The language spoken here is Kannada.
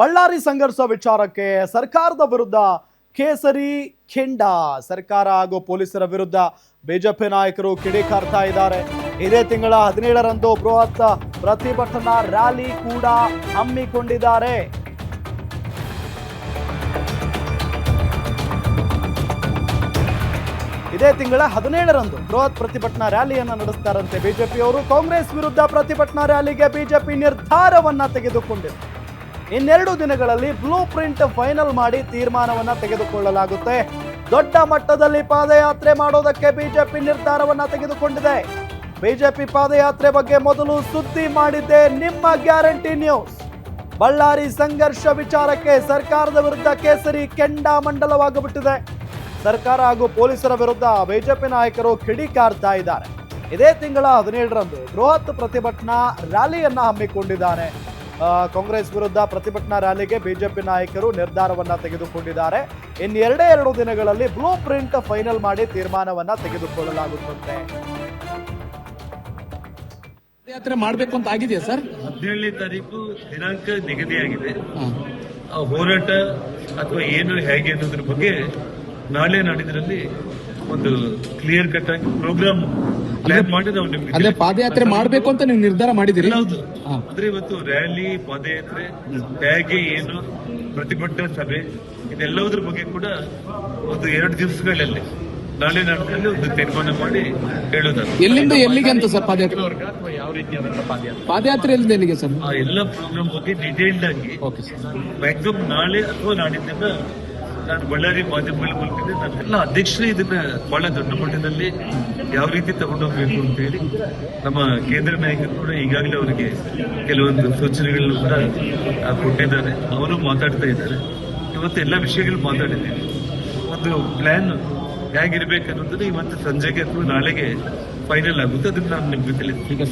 ಬಳ್ಳಾರಿ ಸಂಘರ್ಷ ವಿಚಾರಕ್ಕೆ ಸರ್ಕಾರದ ವಿರುದ್ಧ ಕೇಸರಿ ಕೆಂಡ. ಸರ್ಕಾರ ಹಾಗೂ ಪೊಲೀಸರ ವಿರುದ್ಧ ಬಿಜೆಪಿ ನಾಯಕರು ಕಿಡಿಕಾರ್ತಾ ಇದ್ದಾರೆ. ಇದೇ ತಿಂಗಳ 17ರಂದು ಬೃಹತ್ ಪ್ರತಿಭಟನಾ ರ್ಯಾಲಿ ಕೂಡ ಹಮ್ಮಿಕೊಂಡಿದ್ದಾರೆ. ಇದೇ ತಿಂಗಳ 17ರಂದು ಬೃಹತ್ ಪ್ರತಿಭಟನಾ ರ್ಯಾಲಿಯನ್ನು ನಡೆಸ್ತಾರಂತೆ ಬಿಜೆಪಿಯವರು. ಕಾಂಗ್ರೆಸ್ ವಿರುದ್ಧ ಪ್ರತಿಭಟನಾ ರ್ಯಾಲಿಗೆ ಬಿಜೆಪಿ ನಿರ್ಧಾರವನ್ನ ತೆಗೆದುಕೊಂಡಿದೆ. ಇನ್ನೆರಡು ದಿನಗಳಲ್ಲಿ ಬ್ಲೂ ಪ್ರಿಂಟ್ ಫೈನಲ್ ಮಾಡಿ ತೀರ್ಮಾನವನ್ನ ತೆಗೆದುಕೊಳ್ಳಲಾಗುತ್ತೆ. ದೊಡ್ಡ ಮಟ್ಟದಲ್ಲಿ ಪಾದಯಾತ್ರೆ ಮಾಡೋದಕ್ಕೆ ಬಿಜೆಪಿ ನಿರ್ಧಾರವನ್ನ ತೆಗೆದುಕೊಂಡಿದೆ. ಬಿಜೆಪಿ ಪಾದಯಾತ್ರೆ ಬಗ್ಗೆ ಮೊದಲು ಸುದ್ದಿ ಮಾಡಿದ್ದೆ ನಿಮ್ಮ ಗ್ಯಾರಂಟಿ ನ್ಯೂಸ್. ಬಳ್ಳಾರಿ ಸಂಘರ್ಷ ವಿಚಾರಕ್ಕೆ ಸರ್ಕಾರದ ವಿರುದ್ಧ ಕೇಸರಿ ಕೆಂಡಾಮಂಡಲವಾಗಿಬಿಟ್ಟಿದೆ. ಸರ್ಕಾರ ಹಾಗೂ ಪೊಲೀಸರ ವಿರುದ್ಧ ಬಿಜೆಪಿ ನಾಯಕರು ಕಿಡಿಕಾರ್ತಾ ಇದ್ದಾರೆ. ಇದೇ ತಿಂಗಳ 17ರಂದು ಬೃಹತ್ ಪ್ರತಿಭಟನಾ ರ್ಯಾಲಿಯನ್ನ ಹಮ್ಮಿಕೊಂಡಿದ್ದಾರೆ. ಕಾಂಗ್ರೆಸ್ ವಿರುದ್ಧ ಪ್ರತಿಭಟನಾ ರ್ಯಾಲಿಗೆ ಬಿಜೆಪಿ ನಾಯಕರು ನಿರ್ಧಾರವನ್ನ ತೆಗೆದುಕೊಂಡಿದ್ದಾರೆ. ಇನ್ನೆರಡು ದಿನಗಳಲ್ಲಿ ಬ್ಲೂ ಪ್ರಿಂಟ್ ಫೈನಲ್ ಮಾಡಿ ತೀರ್ಮಾನವನ್ನ ತೆಗೆದುಕೊಳ್ಳಲಾಗುತ್ತದೆ. ಯಾತ್ರೆ ಮಾಡಬೇಕು ಅಂತ ಆಗಿದೆಯಾ ಸರ್? 17ನೇ ತಾರೀಕು ದಿನಾಂಕ ನಿಗದಿಯಾಗಿದೆ. ಆ ಹೋರಾಟ ಅಥವಾ ಏನು ಹೇಗೆ ಅನ್ನೋದ್ರ ಬಗ್ಗೆ ನಾಳೆ ನಾಡಿದ್ರಲ್ಲಿ ಒಂದು ಕ್ಲಿಯರ್ ಕಟ್ ಆಗಿ ಪ್ರೋಗ್ರಾಮ್ ಪ್ಲಾನ್ ಮಾಡಿ ನಾವು ನಿಮ್ಗೆ ಅದೇ ಪಾದಯಾತ್ರೆ ಮಾಡಬೇಕು ಅಂತ ನೀವು ನಿರ್ಧಾರ ಮಾಡಿದಿರಿ? ಹೌದು. ಅಂದ್ರೆ ಇವತ್ತು ರ್ಯಾಲಿ, ಪಾದಯಾತ್ರೆ ಹೇಗೆ, ಏನು ಪ್ರತಿಭಟನಾ ಸಭೆ, ಇದೆಲ್ಲದರ ಬಗ್ಗೆ ಕೂಡ ಒಂದು 2 ದಿವಸಗಳಲ್ಲಿ ನಾಳೆ ನಾಡಿನಲ್ಲಿ ಒಂದು ತೀರ್ಮಾನ ಮಾಡಿ ಹೇಳೋದಾದ್ರೆ. ಎಲ್ಲಿಂದ ಎಲ್ಲಿಗೆ ಅಂತ ಸರ್ ಪಾದಯಾತ್ರೆ? ಅಥವಾ ಯಾವ ರೀತಿಯಾದಂತಹ ಪಾದಯಾತ್ರೆ ಎಲ್ಲಿಂದ ಎಲ್ಲಿಗೆ ಸರ್? ಆ ಎಲ್ಲ ಪ್ರೋಗ್ರಾಮ್ ಬಗ್ಗೆ ಡೀಟೇಲ್ಡ್ ಆಗಿ ಮ್ಯಾಕ್ಸಿಮಮ್ ನಾಳೆ ಅಥವಾ ನಾಡಿದ್ದಿಂದ ನಾನು ಬಳ್ಳಾರಿ ಮಾಧ್ಯಮಗಳ ಮೂಲಕ ನನ್ನೆಲ್ಲ ಅಧ್ಯಕ್ಷರೇ ಇದನ್ನ ಬಹಳ ದೊಡ್ಡ ಮಟ್ಟದಲ್ಲಿ ಯಾವ ರೀತಿ ತಗೊಂಡೋಗ್ಬೇಕು ಅಂತ ಹೇಳಿ ನಮ್ಮ ಕೇಂದ್ರ ನಾಯಕರು ಕೂಡ ಈಗಾಗಲೇ ಅವರಿಗೆ ಕೆಲವೊಂದು ಸೂಚನೆಗಳನ್ನು ಕೂಡ ಕೊಟ್ಟಿದ್ದಾರೆ. ಅವರು ಮಾತಾಡ್ತಾ ಇದ್ದಾರೆ. ಇವತ್ತು ಎಲ್ಲ ವಿಷಯಗಳು ಮಾತಾಡಿದ್ದೀವಿ. ಒಂದು ಪ್ಲಾನ್ ಹೇಗಿರ್ಬೇಕು ಅನ್ನೋದನ್ನ ಇವತ್ತು ಸಂಜೆಗೆ ಅಥವಾ ನಾಳೆಗೆ ಫೈನಲ್ ಆಗುತ್ತೆ. ಅದನ್ನ ನಾನು ನಿಮ್ಗೆ ತಿಳಿಸ್ತೀನಿ.